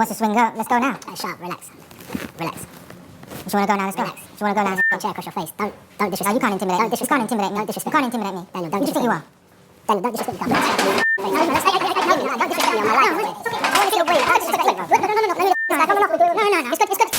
What's the swing go? Let's go now. Sharp, relax. Relax. If you want to go now, let's go. Relax. If you want to go now, chair across your face. Don't disrespect. You can't intimidate. Don't disrespect. You can't intimidate me. Don't disrespect. You can't intimidate me. Daniel, don't disrespect. You are. Daniel, don't disrespect. You can't. Don't disrespect me on my life. I want to feel brave. Don't disrespect me. No. It's good.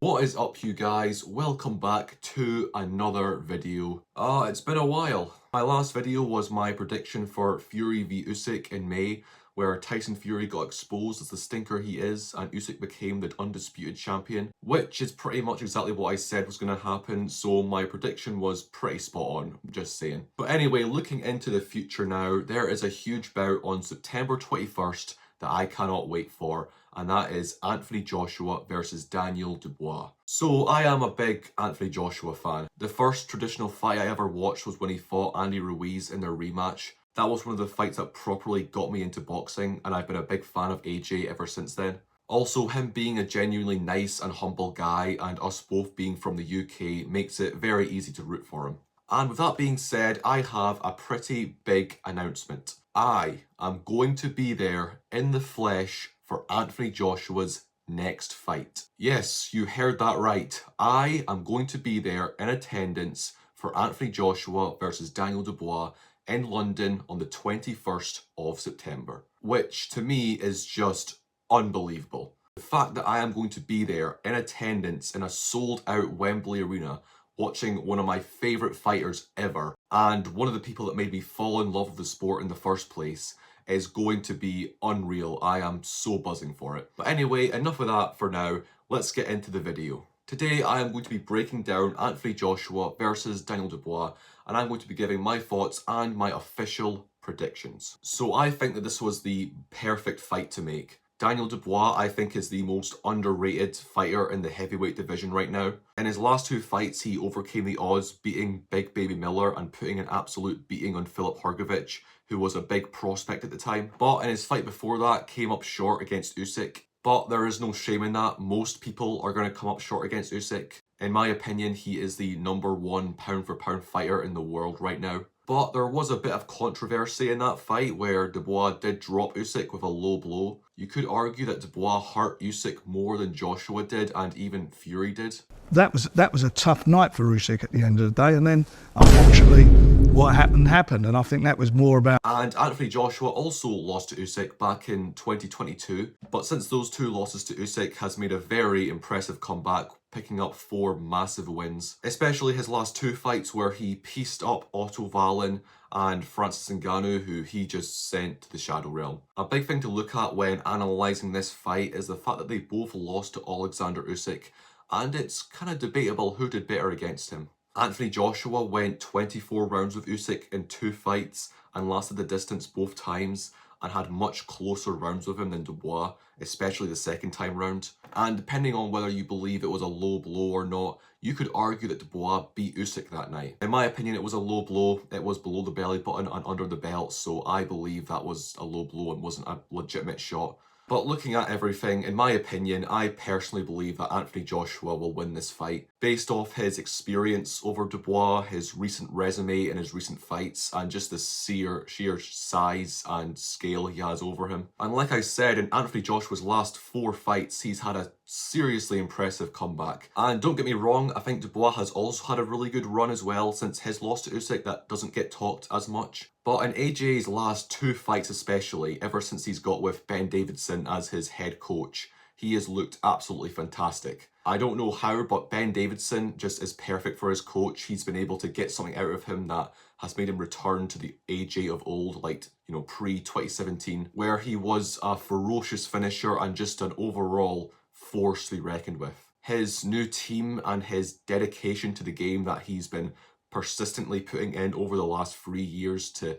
What is up, you guys? Welcome back to another video. It's been a while. My last video was my prediction for Fury v Usyk in May, where Tyson Fury got exposed as the stinker he is and Usyk became the undisputed champion, which is pretty much exactly what I said was going to happen, so my prediction was pretty spot on, just saying. But anyway, looking into the future now, there is a huge bout on September 21st that I cannot wait for, and that is Anthony Joshua versus Daniel Dubois. So I am a big Anthony Joshua fan. The first traditional fight I ever watched was when he fought Andy Ruiz in their rematch. That was one of the fights that properly got me into boxing, and I've been a big fan of AJ ever since then. Also, him being a genuinely nice and humble guy, and us both being from the UK, makes it very easy to root for him. And with that being said, I have a pretty big announcement. I am going to be there in the flesh for Anthony Joshua's next fight. Yes, you heard that right. I am going to be there in attendance for Anthony Joshua versus Daniel Dubois in London on the 21st of September, which to me is just unbelievable. The fact that I am going to be there in attendance in a sold out Wembley arena watching one of my favourite fighters ever and one of the people that made me fall in love with the sport in the first place is going to be unreal. I am so buzzing for it. But anyway, enough of that for now. Let's get into the video. Today I am going to be breaking down Anthony Joshua versus Daniel Dubois, and I'm going to be giving my thoughts and my official predictions. So I think that this was the perfect fight to make. Daniel Dubois, I think, is the most underrated fighter in the heavyweight division right now. In his last two fights, he overcame the odds, beating Big Baby Miller and putting an absolute beating on Filip Hrgović, who was a big prospect at the time. But in his fight before that, came up short against Usyk. But there is no shame in that. Most people are going to come up short against Usyk. In my opinion, he is the #1 pound for pound fighter in the world right now. But there was a bit of controversy in that fight where Dubois did drop Usyk with a low blow. You could argue that Dubois hurt Usyk more than Joshua did, and even Fury did. That was a tough night for Usyk at the end of the day, and then unfortunately what happened, and I think that was more about... And Anthony Joshua also lost to Usyk back in 2022, but since those two losses to Usyk has made a very impressive comeback, picking up 4 massive wins, especially his last 2 fights where he pieced up Otto Wallin and Francis Ngannou, who he just sent to the Shadow Realm. A big thing to look at when analysing this fight is the fact that they both lost to Alexander Usyk, and it's kind of debatable who did better against him. Anthony Joshua went 24 rounds with Usyk in 2 fights and lasted the distance both times and had much closer rounds with him than Dubois, especially the second time round. And depending on whether you believe it was a low blow or not, you could argue that Dubois beat Usyk that night. In my opinion, it was a low blow. It was below the belly button and under the belt, so I believe that was a low blow and wasn't a legitimate shot. But looking at everything, in my opinion, I personally believe that Anthony Joshua will win this fight. Based off his experience over Dubois, his recent resume and his recent fights, and just the sheer size and scale he has over him. And like I said, in Anthony Joshua's last 4 fights, he's had a seriously impressive comeback. And don't get me wrong, I think Dubois has also had a really good run as well since his loss to Usyk that doesn't get talked as much. But in AJ's last 2 fights especially, ever since he's got with Ben Davison as his head coach, he has looked absolutely fantastic. I don't know how, but Ben Davison just is perfect for his coach. He's been able to get something out of him that has made him return to the AJ of old, like, you know, pre-2017, where he was a ferocious finisher and just an overall force to be reckoned with. His new team and his dedication to the game that he's been persistently putting in over the last 3 years to,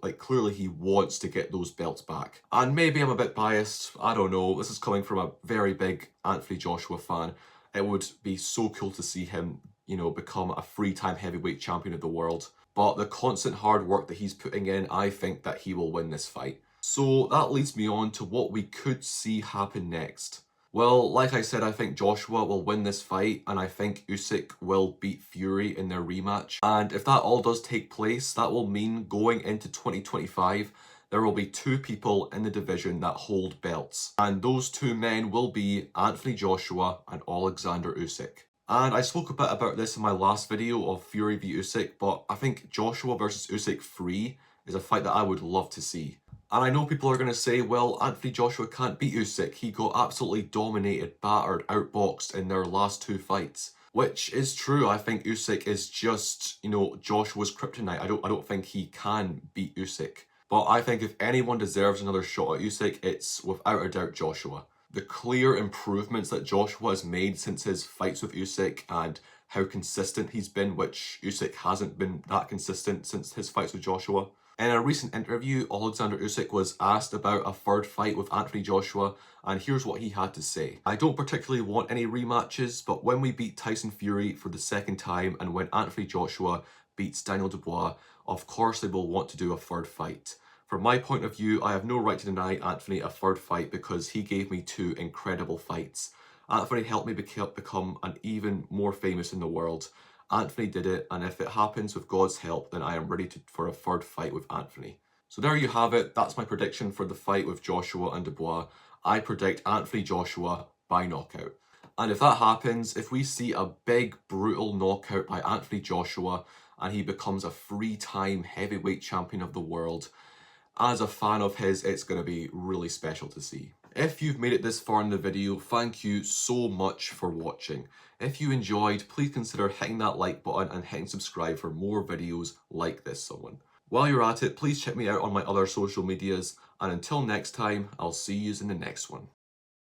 like, clearly he wants to get those belts back. And maybe I'm a bit biased, I don't know, this is coming from a very big Anthony Joshua fan. It would be so cool to see him, you know, become a 3-time heavyweight champion of the world. But the constant hard work that he's putting in, I think that he will win this fight. So that leads me on to what we could see happen next. Well, like I said, I think Joshua will win this fight, and I think Usyk will beat Fury in their rematch. And if that all does take place, that will mean going into 2025 there will be two people in the division that hold belts. And those two men will be Anthony Joshua and Alexander Usyk. And I spoke a bit about this in my last video of Fury v Usyk, but I think Joshua versus Usyk 3 is a fight that I would love to see. And I know people are going to say, well, Anthony Joshua can't beat Usyk. He got absolutely dominated, battered, outboxed in their last two fights. Which is true. I think Usyk is just, Joshua's kryptonite. I don't think he can beat Usyk. But I think if anyone deserves another shot at Usyk, it's without a doubt Joshua. The clear improvements that Joshua has made since his fights with Usyk and how consistent he's been, which Usyk hasn't been that consistent since his fights with Joshua. In a recent interview, Alexander Usyk was asked about a third fight with Anthony Joshua, and here's what he had to say. I don't particularly want any rematches, but when we beat Tyson Fury for the second time and when Anthony Joshua beats Daniel Dubois, of course they will want to do a third fight. From my point of view, I have no right to deny Anthony a third fight because he gave me two incredible fights. Anthony helped me become an even more famous in the world. Anthony did it, and if it happens with God's help, then I am ready for a third fight with Anthony. So there you have it. That's my prediction for the fight with Joshua and Dubois. I predict Anthony Joshua by knockout. And if that happens, if we see a big, brutal knockout by Anthony Joshua and he becomes a 3-time heavyweight champion of the world, as a fan of his, it's going to be really special to see. If you've made it this far in the video, thank you so much for watching. If you enjoyed, please consider hitting that like button and hitting subscribe for more videos like this one. While you're at it, please check me out on my other social medias, and until next time, I'll see you in the next one.